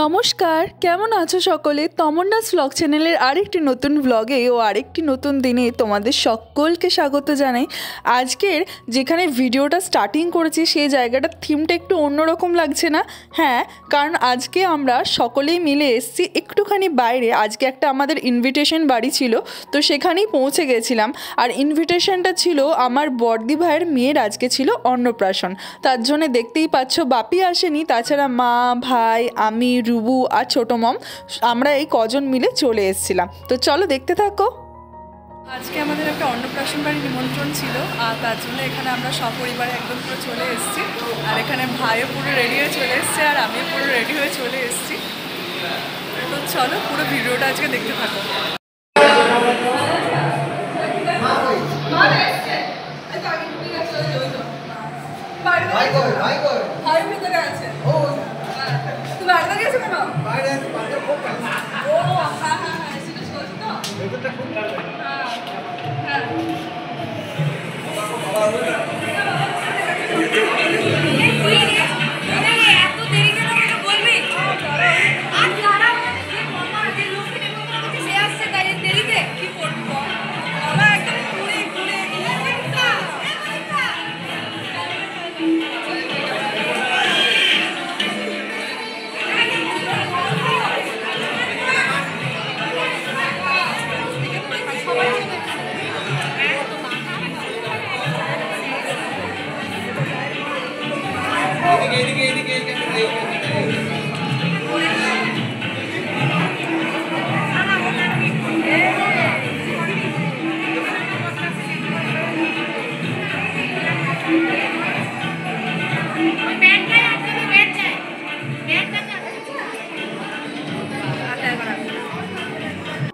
নমস্কার, কেমন আছো সকলে? তমন্নাস ব্লগ চ্যানেলের আরেকটি নতুন ব্লগে ও আরেকটি নতুন দিনে তোমাদের সকলকে স্বাগত জানাই। আজকের যেখানে ভিডিওটা স্টার্টিং করেছি সেই জায়গাটার থিমটা একটু অন্যরকম লাগছে না? হ্যাঁ, কারণ আজকে আমরা সকলেই মিলে এসেছি একটুখানি বাইরে। আজকে একটা আমাদের ইনভিটেশন বাড়ি ছিল, তো সেখানেই পৌঁছে গেছিলাম। আর ইনভিটেশনটা ছিল আমার বড়দি ভাইয়ের মেয়ের, আজকে ছিল অন্নপ্রাশন। তার জন্য দেখতেই পাচ্ছ বাপি আসেনি, তাছাড়া মা, ভাই, আমি, রুবু আর ছোটো মম, আমরা এই কজন মিলে চলে এসেছিলাম। তো চলো দেখতে থাকো। আজকে আমাদের একটা অন্নপ্রাশন বাড়ির নিমন্ত্রণ ছিল, আর তার জন্য এখানে আমরা সপরিবারে একদম পুরো চলে এসেছি। আর এখানে ভাইও পুরো রেডি হয়ে চলে এসছে, আর আমিও পুরো রেডি হয়ে চলে এসেছি। তো চলো পুরো ভিডিওটা আজকে দেখতে থাকো।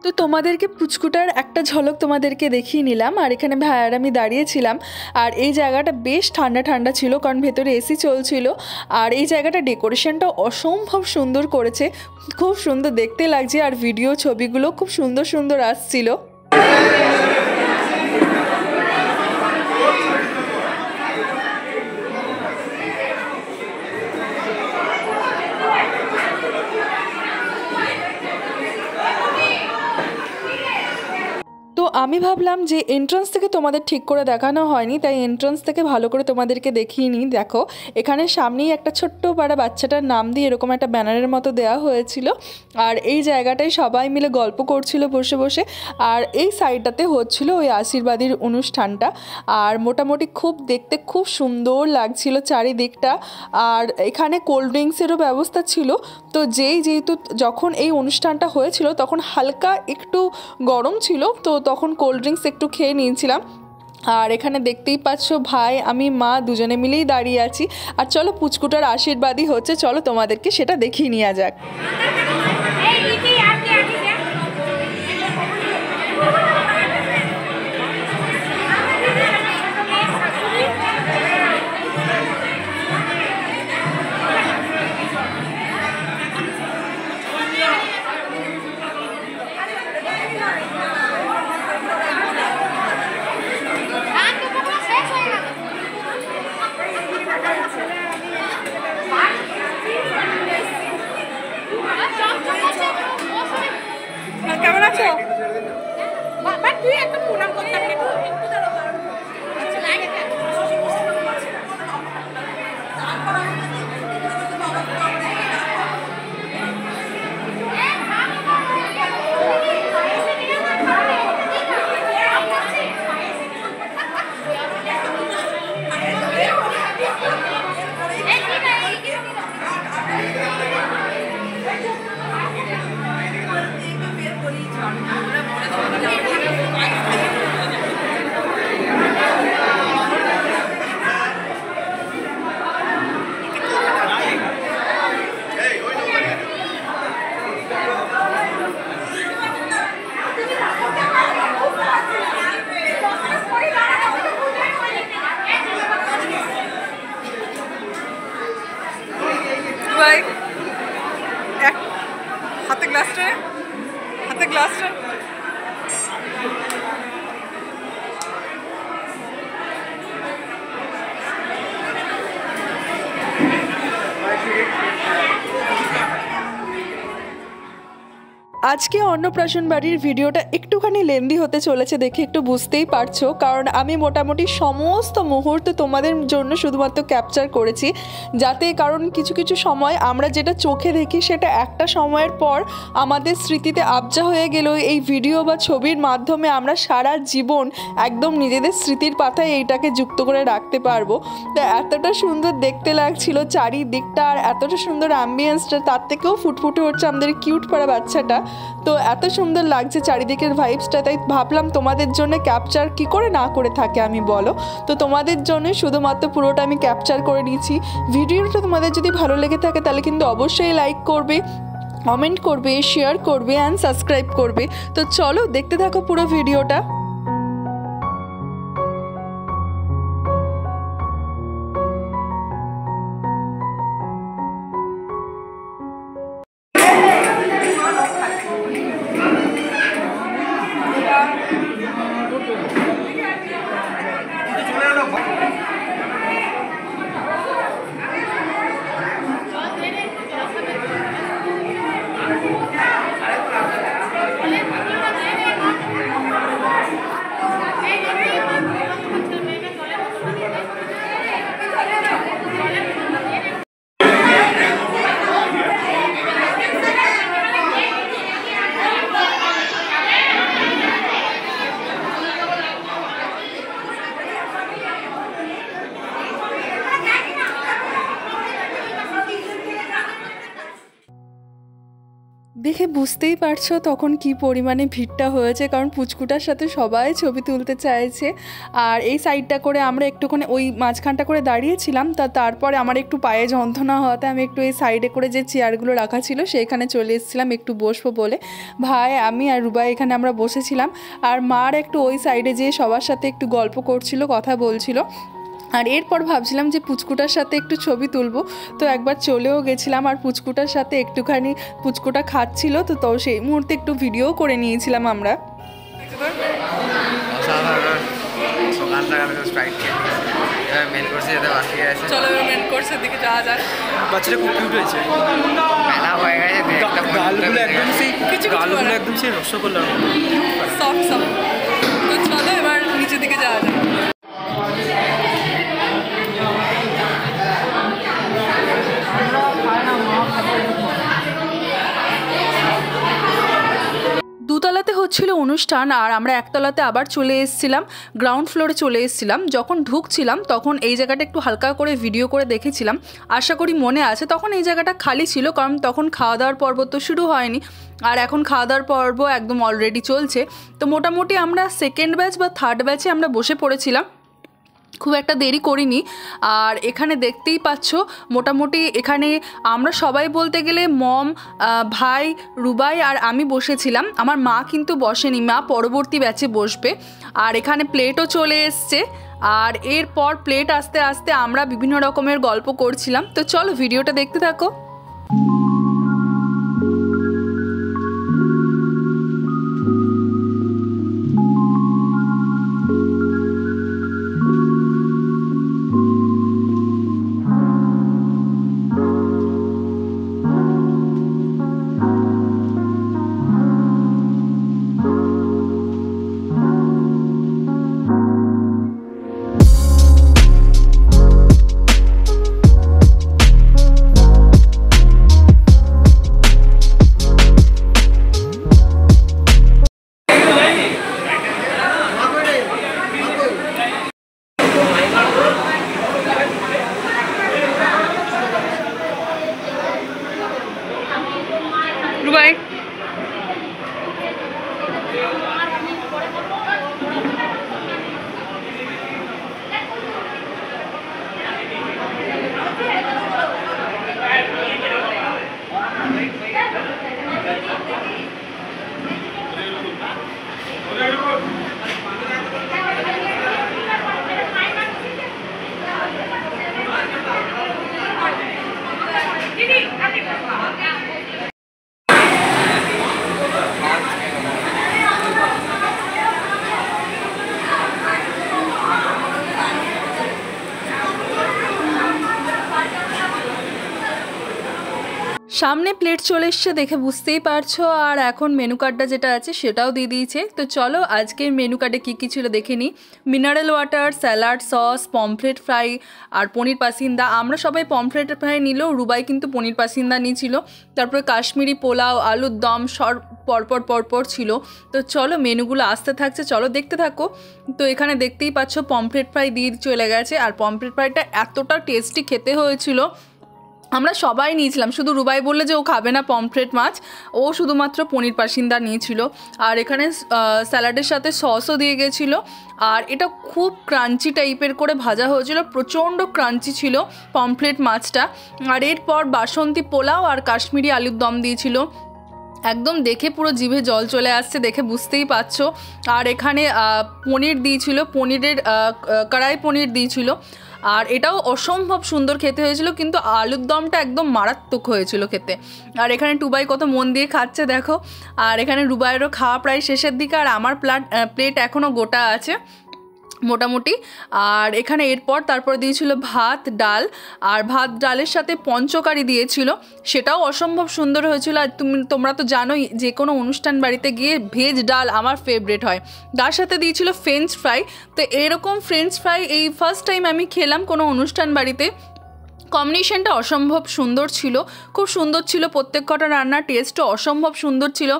তো তোমাদেরকে পুচকুটার একটা ঝলক তোমাদেরকে দেখিয়ে নিলাম। আর এখানে ভাই আর আমি দাঁড়িয়েছিলাম, আর এই জায়গাটা বেশ ঠান্ডা ঠান্ডা ছিল, কারণ ভেতরে এসি চলছিল। আর এই জায়গাটা ডেকোরেশনটা অসম্ভব সুন্দর করেছে, খুব সুন্দর দেখতে লাগছে। আর ভিডিও ছবিগুলো খুব সুন্দর সুন্দর আসছিল। তো আমি ভাবলাম যে এন্ট্রান্স থেকে তোমাদের ঠিক করে দেখানো হয়নি, তাই এন্ট্রান্স থেকে ভালো করে তোমাদেরকে দেখিয়ে নিই। দেখো, এখানে সামনেই একটা ছোট্ট পাড়া বাচ্চাটার নাম দিয়ে এরকম একটা ব্যানারের মতো দেওয়া হয়েছিল। আর এই জায়গাটায় সবাই মিলে গল্প করছিল বসে বসে। আর এই সাইডটাতে হচ্ছিল ওই আশীর্বাদীর অনুষ্ঠানটা। আর মোটামুটি খুব দেখতে খুব সুন্দর লাগছিল চারিদিকটা। আর এখানে কোল্ড ড্রিঙ্কসেরও ব্যবস্থা ছিল। তো যেহেতু যখন এই অনুষ্ঠানটা হয়েছিল তখন হালকা একটু গরম ছিল, তো তখন কোল্ড ড্রিঙ্কস একটু খেয়ে নিয়েছিলাম। আর এখানে দেখতেই পাচ্ছ ভাই, আমি, মা দুজনে মিলেই দাঁড়িয়ে আছি। আর চলো পুচকুটার আশীর্বাদই হচ্ছে, চলো তোমাদেরকে সেটা দেখিয়ে নেওয়া যাক। কেমন আছো? তুই একটা প্রণাম করতাম। হাতে গ্লাসটা আজকে অন্নপ্রাশন বাড়ির ভিডিওটা একটুখানি লেন্দি হতে চলেছে দেখে একটু বুঝতেই পারছো, কারণ আমি মোটামুটি সমস্ত মুহূর্ত তোমাদের জন্য শুধুমাত্র ক্যাপচার করেছি, যাতে কারণ কিছু কিছু সময় আমরা যেটা চোখে দেখি সেটা একটা সময়ের পর আমাদের স্মৃতিতে আবজা হয়ে গেলেও এই ভিডিও বা ছবির মাধ্যমে আমরা সারা জীবন একদম নিজেদের স্মৃতির পাতায় এইটাকে যুক্ত করে রাখতে পারবো। তো এতটা সুন্দর দেখতে লাগছিল চারিদিকটা, আর এতটা সুন্দর অ্যাম্বিয়েন্সটা, তার থেকেও ফুটফুটে হচ্ছে আমাদের কিউট পাড়া বাচ্চাটা। তো এত সুন্দর লাগছে চারিদিকের ভাইবসটা, তাই ভাবলাম তোমাদের জন্য ক্যাপচার কি করে না করে থাকে আমি বলো। তো তোমাদের জন্য শুধুমাত্র পুরোটা আমি ক্যাপচার করে নিয়েছি। ভিডিওটা তোমাদের যদি ভালো লেগে থাকে তাহলে কিন্তু অবশ্যই লাইক করবে, কমেন্ট করবে, শেয়ার করবে অ্যান্ড সাবস্ক্রাইব করবে। তো চলো দেখতে থাকো পুরো ভিডিওটা। দেখে বুঝতেই পারছো তখন কি পরিমাণে ভিড়টা হয়েছে, কারণ পুচকুটার সাথে সবাই ছবি তুলতে চাইছে। আর এই সাইডটা করে আমরা একটুখানি ওই মাঝখানটা করে দাঁড়িয়েছিলাম, তারপরে আমার একটু পায়ে যন্ত্রণা হওয়াতে আমি একটু এই সাইডে করে যে চেয়ারগুলো রাখা ছিল সেইখানে চলে এসেছিলাম একটু বসবো বলে। ভাই, আমি আর রুবাই এখানে আমরা বসেছিলাম, আর মার একটু ওই সাইডে যেয়ে সবার সাথে একটু গল্প করছিল, কথা বলছিল। আর এরপর ভাবছিলাম যে পুচকুটার সাথে একটু ছবি তুলবো, তো একবার চলেও গেছিলাম আর পুচকুটার সাথে একটুখানি পুচকুটা খাচ্ছিল, তো সেই মুহূর্তে একটু ভিডিও করে নিয়েছিলাম আমরা। চলো মেন কোর্সের দিকে যাওয়া যাক। বাচ্চাটা খুব কিউট হয়েছে, গালগুলো একদম সেই রসগোল্লা সফট সফট। তো চলো এবার নিচের দিকে যাওয়া যাক। দুতলাতে হচ্ছিল অনুষ্ঠান, আর আমরা একতলাতে আবার চলে এসেছিলাম, গ্রাউন্ড ফ্লোরে চলে এসেছিলাম। যখন ঢুকছিলাম তখন এই জায়গাটা একটু হালকা করে ভিডিও করে দেখেছিলাম, আশা করি মনে আছে। তখন এই জায়গাটা খালি ছিল, কারণ তখন খাওয়া দাওয়ার পর্ব তো শুরু হয়নি, আর এখন খাওয়া দাওয়ার পর্ব একদম অলরেডি চলছে। তো মোটামুটি আমরা সেকেন্ড ব্যাচ বা থার্ড ব্যাচে আমরা বসে পড়েছিলাম, খুব একটা দেরি করিনি। আর এখানে দেখতেই পাচ্ছ মোটামুটি এখানে আমরা সবাই বলতে গেলে মম, ভাই, রুবাই আর আমি বসেছিলাম। আমার মা কিন্তু বসেনি, মা পরবর্তী ব্যাচে বসবে। আর এখানে প্লেটও চলে এসছে, আর এরপর প্লেট আস্তে আস্তে আমরা বিভিন্ন রকমের গল্প করছিলাম। তো চলো ভিডিওটা দেখতে থাকো। রুবাই, সামনে প্লেট চলে এসছে দেখে বুঝতেই পারছো। আর এখন মেনু কার্ডটা যেটা আছে সেটাও দিয়ে দিয়েছে। তো চলো আজকের মেনু কার্ডে কী কী ছিল দেখে নিই। Mineral water, salad, sauce, pomfret fry আর পনির পাসিন্দা। আমরা সবাই পমফ্রেট ফ্রাই নিলেও রুবাই কিন্তু পনির পাসিন্দা নিয়েছিল। তারপরে কাশ্মীরি পোলাও, আলুর দম সব পরপর ছিল। তো চলো মেনুগুলো আসতে থাকছে, চলো দেখতে থাকো। তো এখানে দেখতেই পাচ্ছ পমফ্রেট ফ্রাই দিয়ে চলে গেছে। আর পমফ্রেট ফ্রাইটা এতটা টেস্টি খেতে হয়েছিল, আমরা সবাই নিয়েছিলাম। শুধু রুবাই বললে যে ও খাবে না পমফ্রেট মাছ, ও শুধুমাত্র পনির পাসিন্দা নিয়েছিল। আর এখানে স্যালাডের সাথে সসও দিয়ে গেছিলো। আর এটা খুব ক্রাঞ্চি টাইপের করে ভাজা হয়েছিল, প্রচণ্ড ক্রাঞ্চি ছিল পমফ্রেট মাছটা। আর এরপর বাসন্তী পোলাও আর কাশ্মীরি আলুর দম দিয়েছিল। একদম দেখে পুরো জিভে জল চলে আসছে, দেখে বুঝতেই পারছো। আর এখানে পনির দিয়েছিল, পনিরের কড়াই পনির দিয়েছিল। আর এটাও অসম্ভব সুন্দর খেতে হয়েছিল, কিন্তু আলুর দমটা একদম মারাত্মক হয়েছিল খেতে। আর এখানে টুবাই কত মন দিয়ে খাচ্ছে দেখো। আর এখানে রুবাইয়েরও খাওয়া প্রায় শেষের দিকে, আর আমার প্লেট এখনও গোটা আছে মোটামুটি। আর এখানে তারপর দিয়েছিল ভাত ডাল, আর ভাত ডালের সাথে পঞ্চকারি দিয়েছিল, সেটাও অসম্ভব সুন্দর হয়েছিল। আর তোমরা তো জানোই যে কোনো অনুষ্ঠান বাড়িতে গিয়ে ভেজ ডাল আমার ফেভারিট হয়। তার সাথে দিয়েছিল ফ্রেঞ্চ ফ্রাই। তো এরকম ফ্রেঞ্চ ফ্রাই এই ফার্স্ট টাইম আমি খেলাম কোনো অনুষ্ঠান বাড়িতে। কম্বিনেশনটা অসম্ভব সুন্দর ছিল, খুব সুন্দর ছিল। প্রত্যেক কটা রান্নার টেস্টও অসম্ভব সুন্দর ছিল।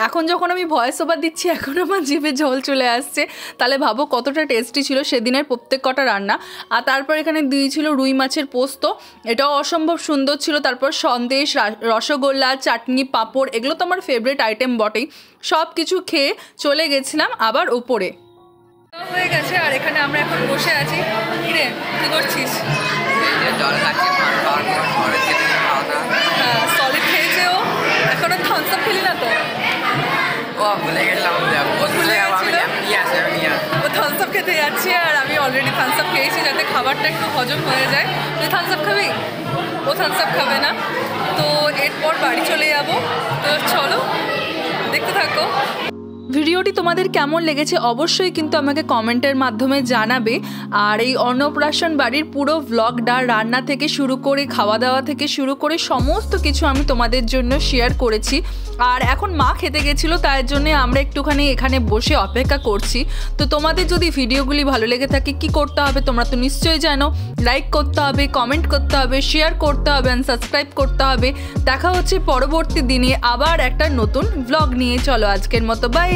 এখন যখন আমি ভয়েস ওভার দিচ্ছি এখন আমার জিভে জল চলে আসছে, তাহলে ভাবো কতটা টেস্টি ছিল সেদিনের প্রত্যেক কটা রান্না। আর তারপর এখানে দিয়েছিল রুই মাছের পোস্ত, এটাও অসম্ভব সুন্দর ছিল। তারপর সন্দেশ, রসগোল্লা, চাটনি, পাঁপড়, এগুলো তো আমার ফেভারিট আইটেম বটেই। সব কিছু খেয়ে চলে গেছিলাম আবার ওপরে। হয়ে গেছে আর এখানে আমরা এখন বসে আছি। কিরে কী করছিস? হ্যাঁ, সলিড খেয়েছে ও। এখনো থামস আপ খেলি না তো? ও থামস আপ খেতে যাচ্ছে, আর আমি অলরেডি থামস আপ খেয়েছি যাতে খাবারটা একটু হজম হয়ে যায়। তুই থামস আপ খাবি? ও থামস আপ খাবে না। তো এরপর বাড়ি চলে যাবো। তো চলো দেখতে থাকো। ভিডিওটি তোমাদের কেমন লেগেছে অবশ্যই কিন্তু আমাকে কমেন্টের মাধ্যমে জানাবে। আর এই অন্নপ্রাশন বাড়ির পুরো ভ্লগটা রান্না থেকে শুরু করে খাওয়া দাওয়া থেকে শুরু করে সমস্ত কিছু আমি তোমাদের জন্য শেয়ার করেছি। আর এখন মা খেতে গেছিলো, তার জন্য আমরা একটুখানি এখানে বসে অপেক্ষা করছি। তো তোমাদের যদি ভিডিওগুলি ভালো লেগে থাকে কি করতে হবে তোমরা তো নিশ্চয়ই জানো। লাইক করতে হবে, কমেন্ট করতে হবে, শেয়ার করতে হবে, অ্যান্ড সাবস্ক্রাইব করতে হবে। দেখা হচ্ছে পরবর্তী দিনে আবার একটা নতুন ভ্লগ নিয়ে। চলো আজকের মতো বাই।